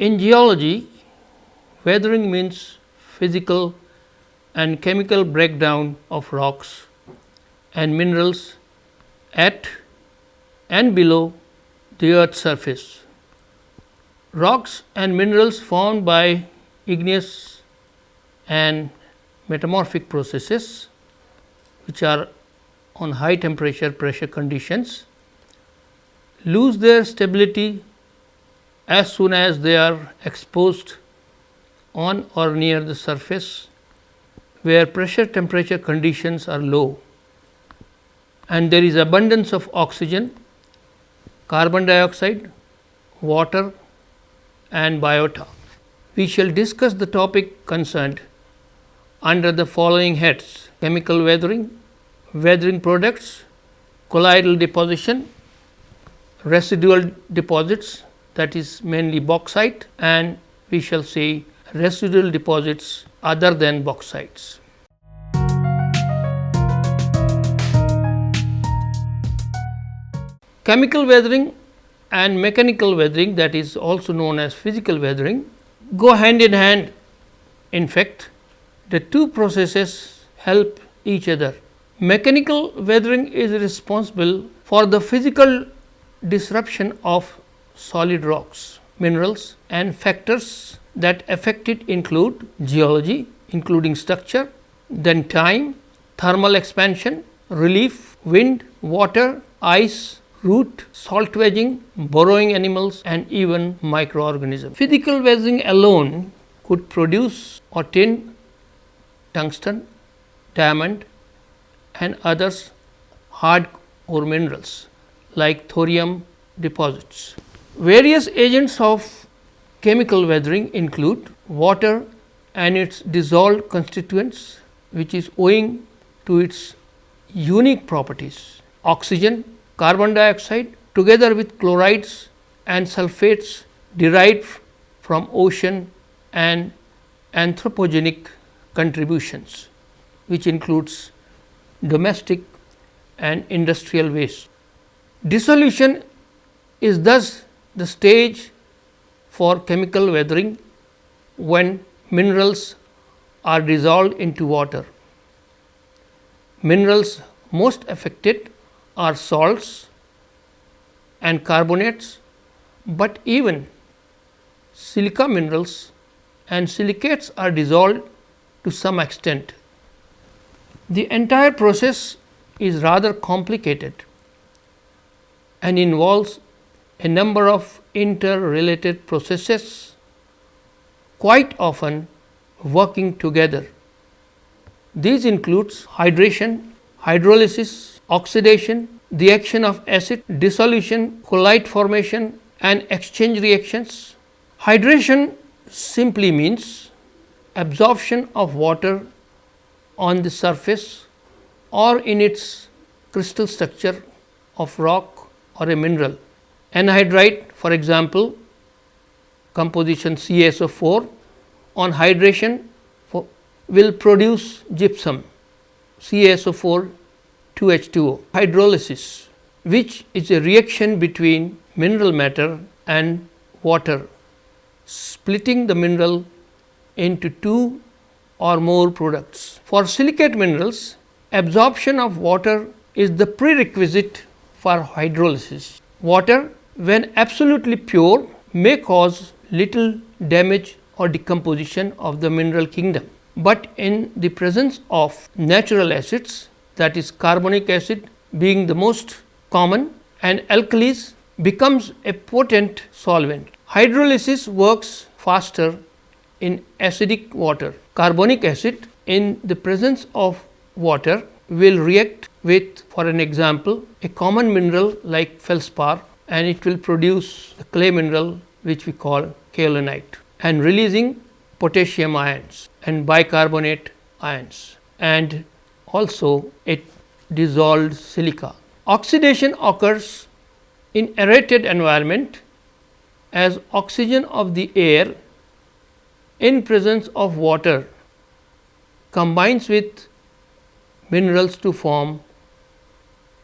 In geology, weathering means physical and chemical breakdown of rocks and minerals at and below the earth's surface. Rocks and minerals formed by igneous and metamorphic processes, which are on high temperature pressure conditions, lose their stability as soon as they are exposed on or near the surface where pressure temperature conditions are low and there is abundance of oxygen, carbon dioxide, water and biota. We shall discuss the topic concerned under the following heads: chemical weathering, weathering products, colloidal deposition, residual deposits, that is mainly bauxite, and we shall say residual deposits other than bauxites. Chemical weathering and mechanical weathering, that is also known as physical weathering, go hand in hand. In fact, the two processes help each other. Mechanical weathering is responsible for the physical disruption of solid rocks, minerals and factors that affect it include geology, including structure, then time, thermal expansion, relief, wind, water, ice, root, salt wedging, burrowing animals and even microorganisms. Physical weathering alone could produce or tin, tungsten, diamond and others hard ore minerals like thorium deposits. Various agents of chemical weathering include water and its dissolved constituents, which is owing to its unique properties, oxygen, carbon dioxide together with chlorides and sulfates derived from ocean and anthropogenic contributions, which includes domestic and industrial waste. Dissolution is thus the stage for chemical weathering when minerals are dissolved into water. Minerals most affected are salts and carbonates, but even silica minerals and silicates are dissolved to some extent. The entire process is rather complicated and involves a number of interrelated processes, quite often working together. These includes hydration, hydrolysis, oxidation, the action of acid, dissolution, colloid formation and exchange reactions. Hydration simply means absorption of water on the surface or in its crystal structure of rock or a mineral. Anhydrite, for example, composition CaSO4 on hydration will produce gypsum CaSO4 2H2O. Hydrolysis, which is a reaction between mineral matter and water, splitting the mineral into two or more products. For silicate minerals, absorption of water is the prerequisite for hydrolysis. Water, when absolutely pure, may cause little damage or decomposition of the mineral kingdom, but in the presence of natural acids, that is carbonic acid being the most common and alkalis, becomes a potent solvent. Hydrolysis works faster in acidic water. Carbonic acid in the presence of water will react with, for an example, a common mineral like feldspar, and it will produce a clay mineral which we call kaolinite, and releasing potassium ions and bicarbonate ions and also a dissolved silica. Oxidation occurs in aerated environment as oxygen of the air in presence of water combines with minerals to form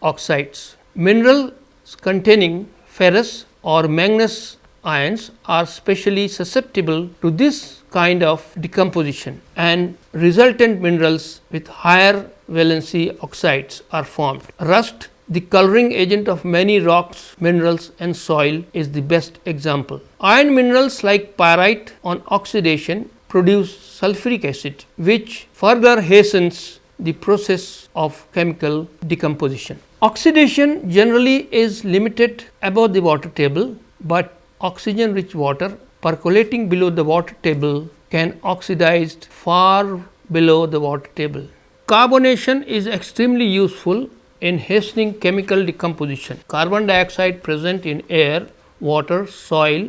oxides. Minerals containing ferrous or manganese ions are specially susceptible to this kind of decomposition, and resultant minerals with higher valency oxides are formed. Rust, the coloring agent of many rocks, minerals and soil, is the best example. Iron minerals like pyrite on oxidation produce sulfuric acid, which further hastens the process of chemical decomposition. Oxidation generally is limited above the water table, but oxygen rich water percolating below the water table can oxidize far below the water table. Carbonation is extremely useful in hastening chemical decomposition. Carbon dioxide present in air, water, soil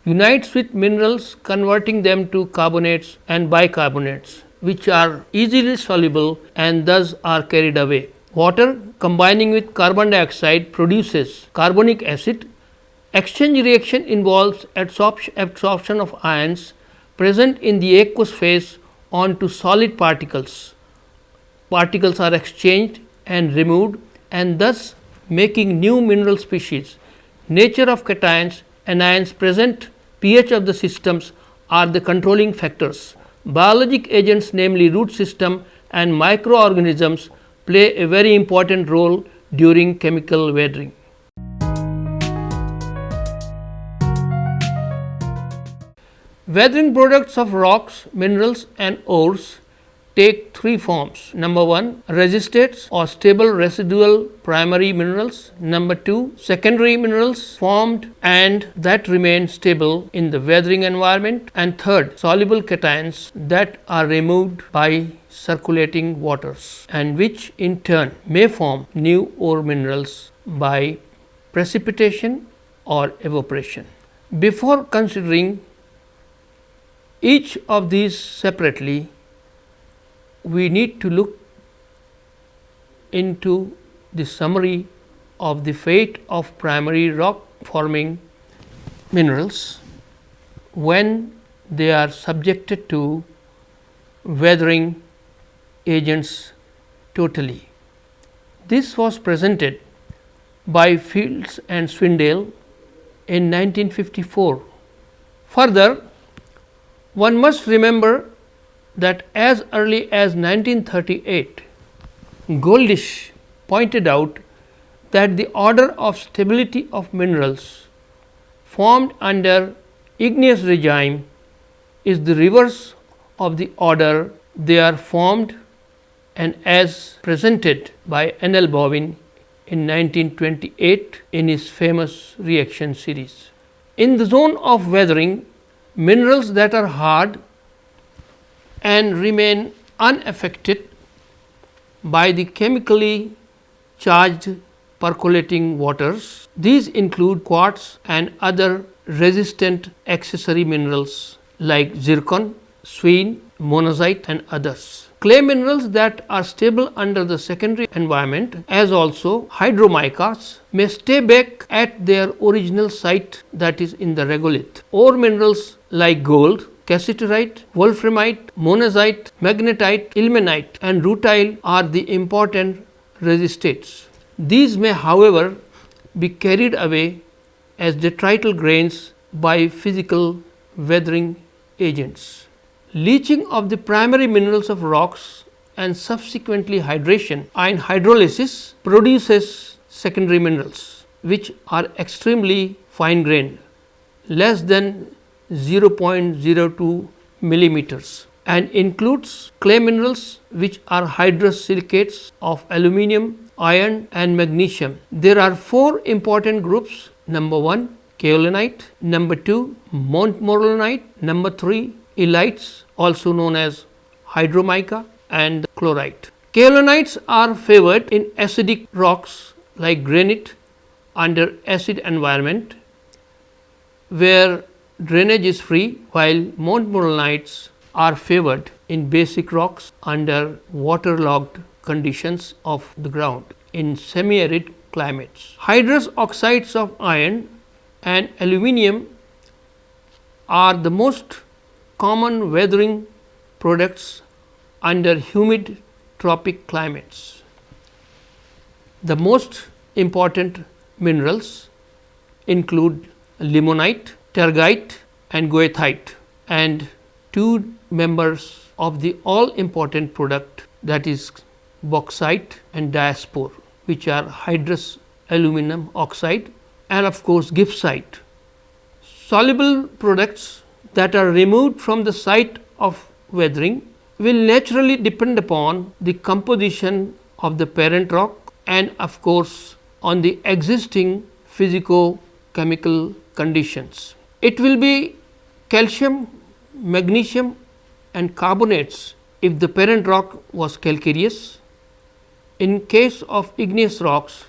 unites with minerals, converting them to carbonates and bicarbonates, which are easily soluble and thus are carried away. Water combining with carbon dioxide produces carbonic acid. Exchange reaction involves absorption of ions present in the aqueous phase onto solid particles. Particles are exchanged and removed, and thus making new mineral species. Nature of cations, anions, present, pH of the systems are the controlling factors. Biologic agents, namely root system and microorganisms, play a very important role during chemical weathering. Weathering products of rocks, minerals and ores take three forms. Number 1, resistates or stable residual primary minerals. Number 2, secondary minerals formed and that remain stable in the weathering environment. And third, soluble cations that are removed by circulating waters and which in turn may form new ore minerals by precipitation or evaporation. Before considering each of these separately, we need to look into the summary of the fate of primary rock forming minerals when they are subjected to weathering agents totally. This was presented by Fields and Swindale in 1954. Further, one must remember that as early as 1938, Goldish pointed out that the order of stability of minerals formed under igneous regime is the reverse of the order they are formed, and as presented by N. L. Bowen in 1928 in his famous reaction series. In the zone of weathering, minerals that are hard and remain unaffected by the chemically charged percolating waters. These include quartz and other resistant accessory minerals like zircon, swene, monazite and others. Clay minerals that are stable under the secondary environment, as also hydromicas, may stay back at their original site, that is in the regolith. Ore minerals like gold, cassiterite, wolframite, monazite, magnetite, ilmenite and rutile are the important resistates. These may, however, be carried away as detrital grains by physical weathering agents. Leaching of the primary minerals of rocks and subsequently hydration and hydrolysis produces secondary minerals, which are extremely fine grained, less than 0.02 millimeters, and includes clay minerals which are hydrous silicates of aluminum, iron and magnesium. There are four important groups. Number 1, kaolinite. Number 2, montmorillonite. Number 3, ilites, also known as hydromica and chlorite. Kaolinites are favored in acidic rocks like granite under acid environment where drainage is free, while montmorillonites are favored in basic rocks under waterlogged conditions of the ground in semi-arid climates. Hydrous oxides of iron and aluminum are the most common weathering products under humid tropic climates. The most important minerals include limonite, tergite and goethite, and two members of the all important product, that is bauxite and diaspore, which are hydrous aluminum oxide and of course gibbsite. Soluble products that are removed from the site of weathering will naturally depend upon the composition of the parent rock and of course on the existing physico-chemical conditions. It will be calcium, magnesium and carbonates if the parent rock was calcareous. In case of igneous rocks,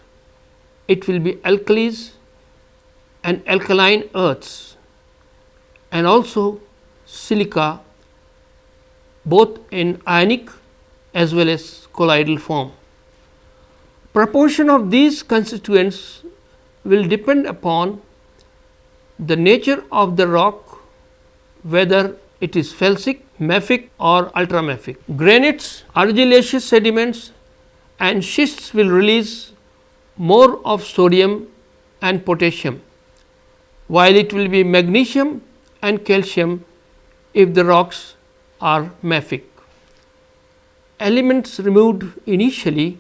it will be alkalis and alkaline earths and also silica, both in ionic as well as colloidal form. Proportion of these constituents will depend upon the nature of the rock, whether it is felsic, mafic or ultramafic. Granites, argillaceous sediments and schists will release more of sodium and potassium, while it will be magnesium and calcium if the rocks are mafic. Elements removed initially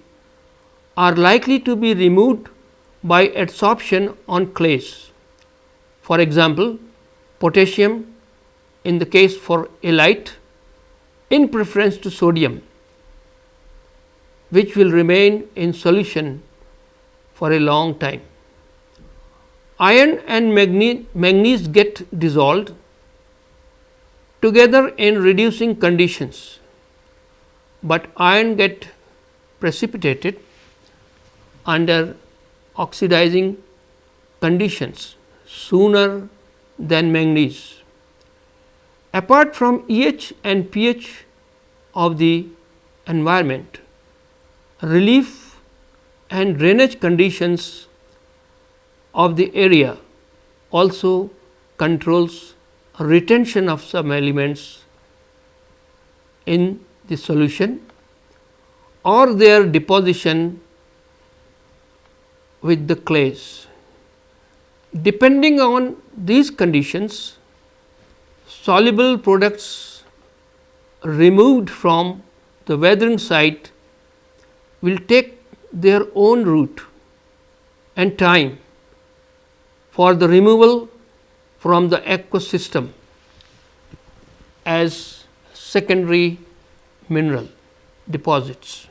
are likely to be removed by adsorption on clays. For example, potassium in the case for alite in preference to sodium, which will remain in solution for a long time. Iron and manganese get dissolved together in reducing conditions, but iron get precipitated under oxidizing conditions sooner than manganese. Apart from EH and pH of the environment, relief and drainage conditions of the area also controls retention of some elements in the solution or their deposition with the clays. Depending on these conditions, soluble products removed from the weathering site will take their own route and time for the removal from the aqueous system as secondary mineral deposits.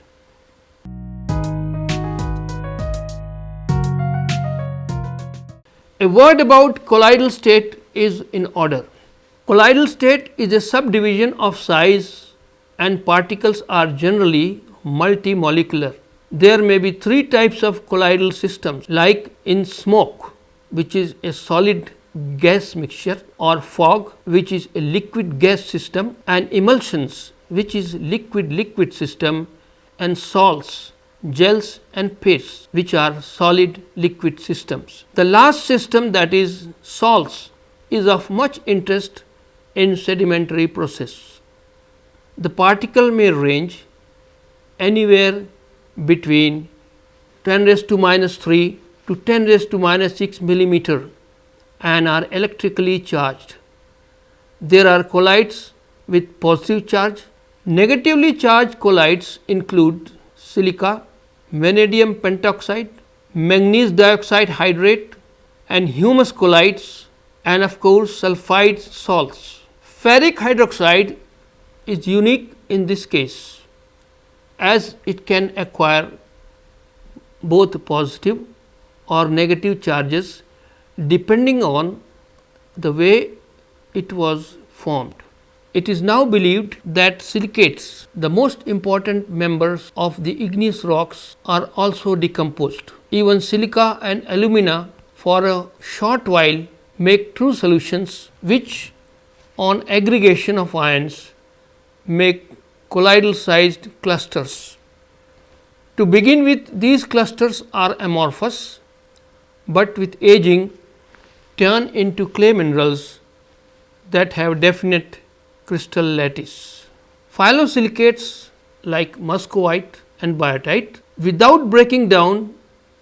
A word about colloidal state is in order. Colloidal state is a subdivision of size and particles are generally multimolecular. There may be three types of colloidal systems, like in smoke, which is a solid gas mixture, or fog, which is a liquid gas system, and emulsions, which is liquid system, and salts, gels and pastes, which are solid liquid systems. The last system, that is salts, is of much interest in sedimentary process. The particle may range anywhere between 10 raised to minus 3 to 10 raised to minus 6 millimeter and are electrically charged. There are colloids with positive charge. Negatively charged colloids include silica, vanadium pentoxide, manganese dioxide hydrate and humus colloids, and of course sulfide salts. Ferric hydroxide is unique in this case, as it can acquire both positive or negative charges depending on the way it was formed. It is now believed that silicates, the most important members of the igneous rocks, are also decomposed. Even silica and alumina for a short while make true solutions, which on aggregation of ions make colloidal sized clusters. To begin with, these clusters are amorphous, but with aging turn into clay minerals that have definite crystal lattice. Phyllosilicates like muscovite and biotite, without breaking down,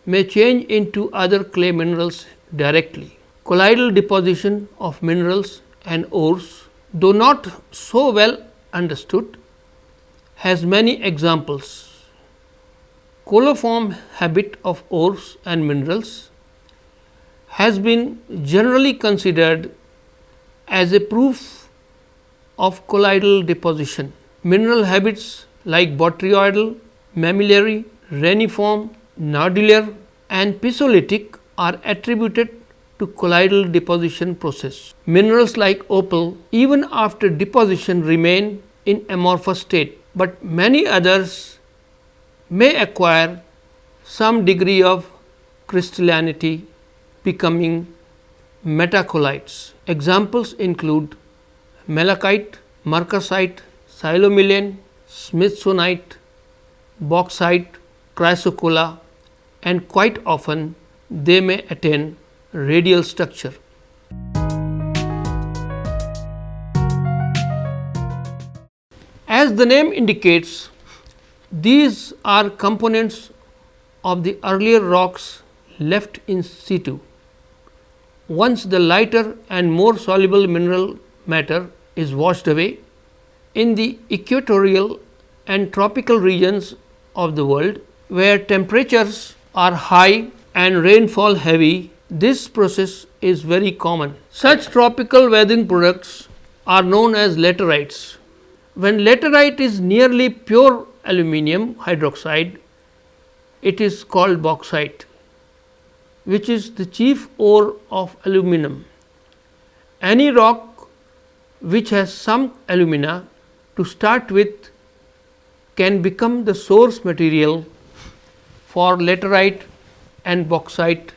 may change into other clay minerals directly. colloidal deposition of minerals and ores, though not so well understood, has many examples. Coliform habit of ores and minerals has been generally considered as a proof of colloidal deposition. Mineral habits like botryoidal, mammillary, reniform, nodular and pisolithic are attributed to colloidal deposition process. Minerals like opal, even after deposition, remain in amorphous state, but many others may acquire some degree of crystallinity, becoming metacolloids. Examples include malachite, marcasite, silomelane, smithsonite, bauxite, chrysocolla, and quite often they may attain radial structure. As the name indicates, these are components of the earlier rocks left in situ. Once the lighter and more soluble mineral matter is washed away, in the equatorial and tropical regions of the world, where temperatures are high and rainfall heavy, this process is very common. Such tropical weathering products are known as laterites. When laterite is nearly pure aluminum hydroxide, it is called bauxite, which is the chief ore of aluminum. Any rock which has some alumina to start with can become the source material for laterite and bauxite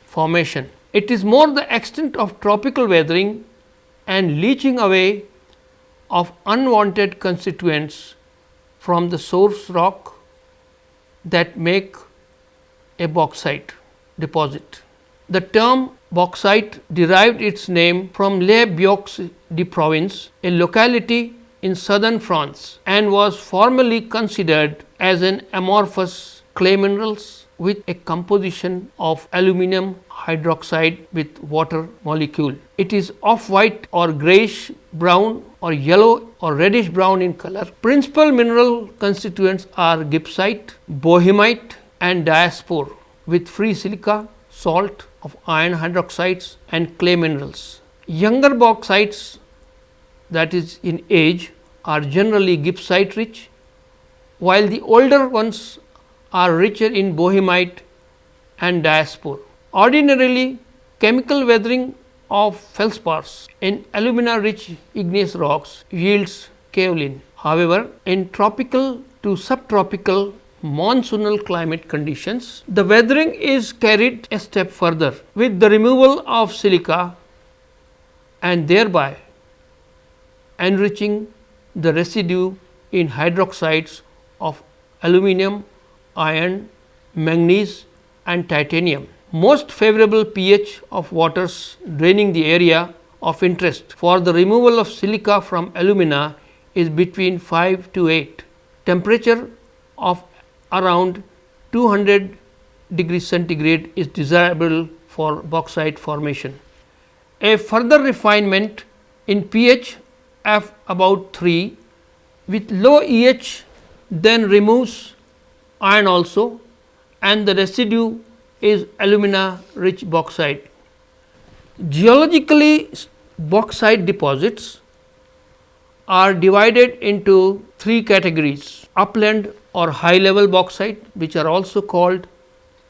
formation. It is more the extent of tropical weathering and leaching away of unwanted constituents from the source rock that make a bauxite deposit. The term bauxite derived its name from Les Baux de Provence, a locality in southern France, and was formerly considered as an amorphous clay minerals with a composition of aluminum hydroxide with water molecule. It is off-white or grayish brown or yellow or reddish brown in color. Principal mineral constituents are gibbsite, boehmite and diaspore with free silica, salt of iron hydroxides and clay minerals. Younger bauxites, that is in age, are generally gibbsite rich, while the older ones are richer in boehmite and diaspore. Ordinarily, chemical weathering of feldspars in alumina rich igneous rocks yields kaolin. However, in tropical to subtropical monsoonal climate conditions, the weathering is carried a step further with the removal of silica and thereby enriching the residue in hydroxides of aluminum, iron, manganese and titanium. Most favorable pH of waters draining the area of interest for the removal of silica from alumina is between 5 to 8. Temperature of around 200 degrees centigrade is desirable for bauxite formation. A further refinement in pH of about 3 with low EH then removes iron also, and the residue is alumina rich bauxite. Geologically, bauxite deposits are divided into 3 categories: upland or high level bauxite, which are also called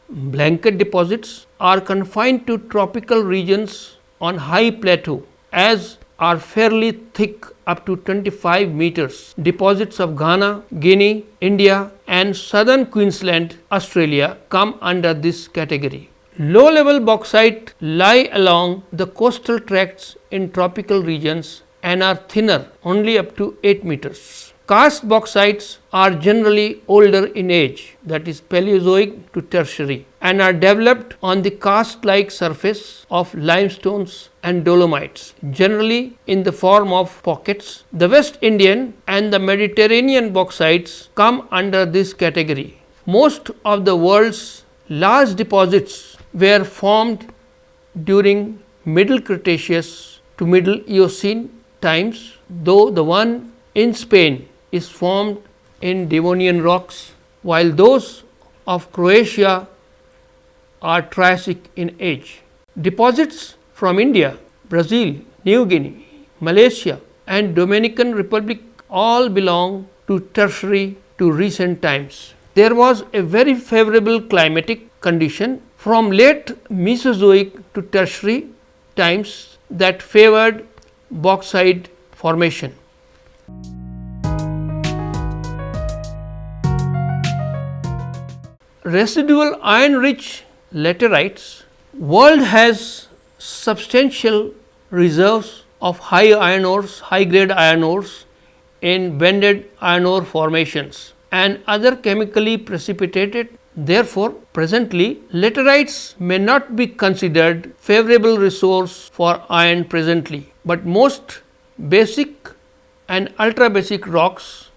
blanket deposits, are confined to tropical regions on high plateau, as are fairly thick up to 25 meters. Deposits of Ghana, Guinea, India and southern Queensland, Australia come under this category. Low level bauxite lie along the coastal tracts in tropical regions and are thinner, only up to 8 meters. Karst bauxites are generally older in age, that is Paleozoic to Tertiary, and are developed on the karst-like surface of limestones and dolomites, generally in the form of pockets. The West Indian and the Mediterranean bauxites come under this category. Most of the world's large deposits were formed during Middle Cretaceous to Middle Eocene times, though the one in Spain is formed in Devonian rocks, while those of Croatia are Triassic in age. Deposits from India, Brazil, New Guinea, Malaysia and Dominican Republic all belong to Tertiary to recent times. There was a very favorable climatic condition from late Mesozoic to Tertiary times that favored bauxite formation. Residual iron rich laterites. World has substantial reserves of high grade iron ores in bended iron ore formations and other chemically precipitated. Therefore, presently laterites may not be considered favorable resource for iron presently, but most basic and ultra basic rocks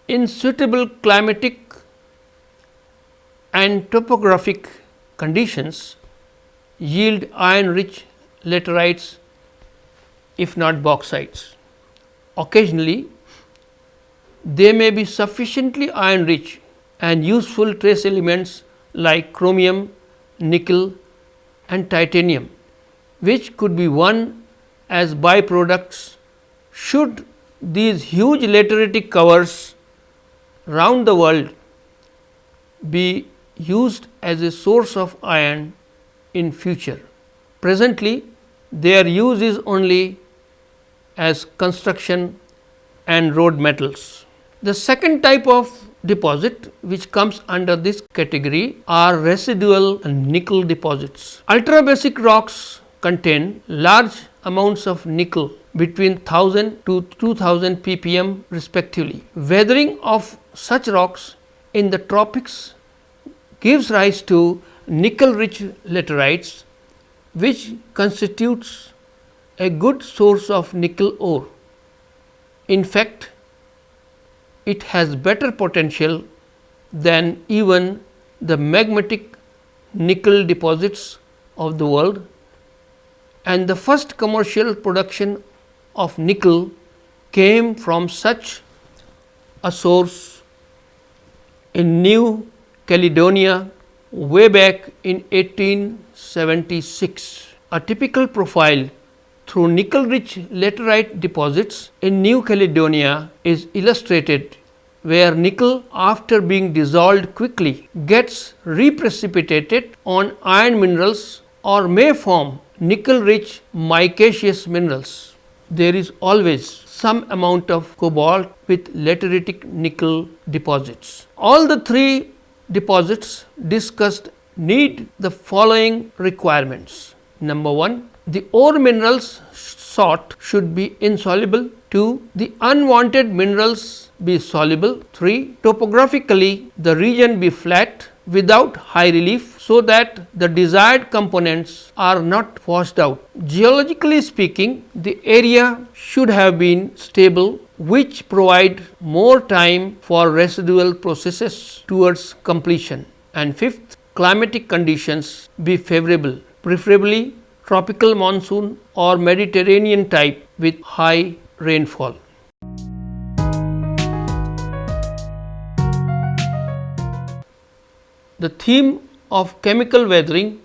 in suitable climatic and topographic conditions yield iron rich laterites if not bauxites. Occasionally, they may be sufficiently iron rich and useful trace elements like chromium, nickel and titanium, which could be won as byproducts should these huge lateritic covers round the world be used as a source of iron in future. Presently, their use is only as construction and road metals. The second type of deposit which comes under this category are residual nickel deposits. Ultra basic rocks contain large amounts of nickel between 1000 to 2000 ppm respectively. Weathering of such rocks in the tropics gives rise to nickel rich laterites, which constitutes a good source of nickel ore. In fact, it has better potential than even the magmatic nickel deposits of the world, and the first commercial production of nickel came from such a source in New Caledonia way back in 1876. A typical profile through nickel rich laterite deposits in New Caledonia is illustrated, where nickel, after being dissolved quickly, gets reprecipitated on iron minerals or may form nickel rich micaceous minerals. There is always some amount of cobalt with lateritic nickel deposits. All the three deposits discussed need the following requirements. Number 1, the ore minerals sought should be insoluble. 2, the unwanted minerals be soluble. 3, topographically the region be flat without high relief so that the desired components are not washed out. Geologically speaking, the area should have been stable, which provide more time for residual processes towards completion. And 5th, climatic conditions be favorable, preferably tropical monsoon or Mediterranean type with high rainfall. The theme of chemical weathering,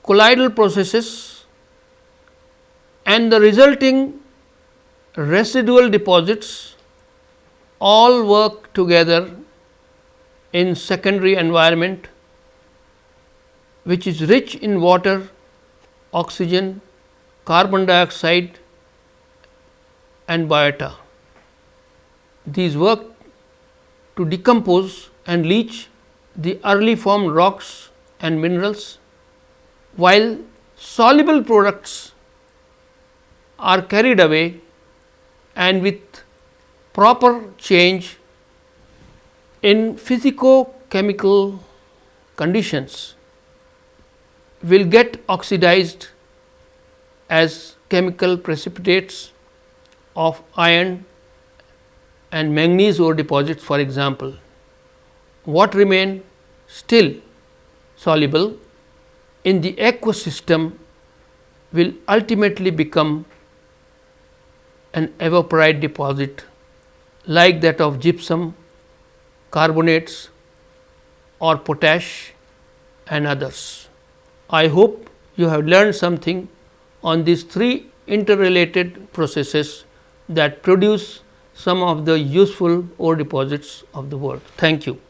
colloidal processes and the resulting residual deposits all work together in secondary environment, which is rich in water, oxygen, carbon dioxide and biota. These work to decompose and leach the early formed rocks and minerals, while soluble products are carried away and with proper change in physico-chemical conditions will get oxidized as chemical precipitates of iron and manganese ore deposits, for example. What remain still soluble in the aqueous system will ultimately become an evaporite deposit like that of gypsum, carbonates or potash and others. I hope you have learned something on these three interrelated processes that produce some of the useful ore deposits of the world. Thank you.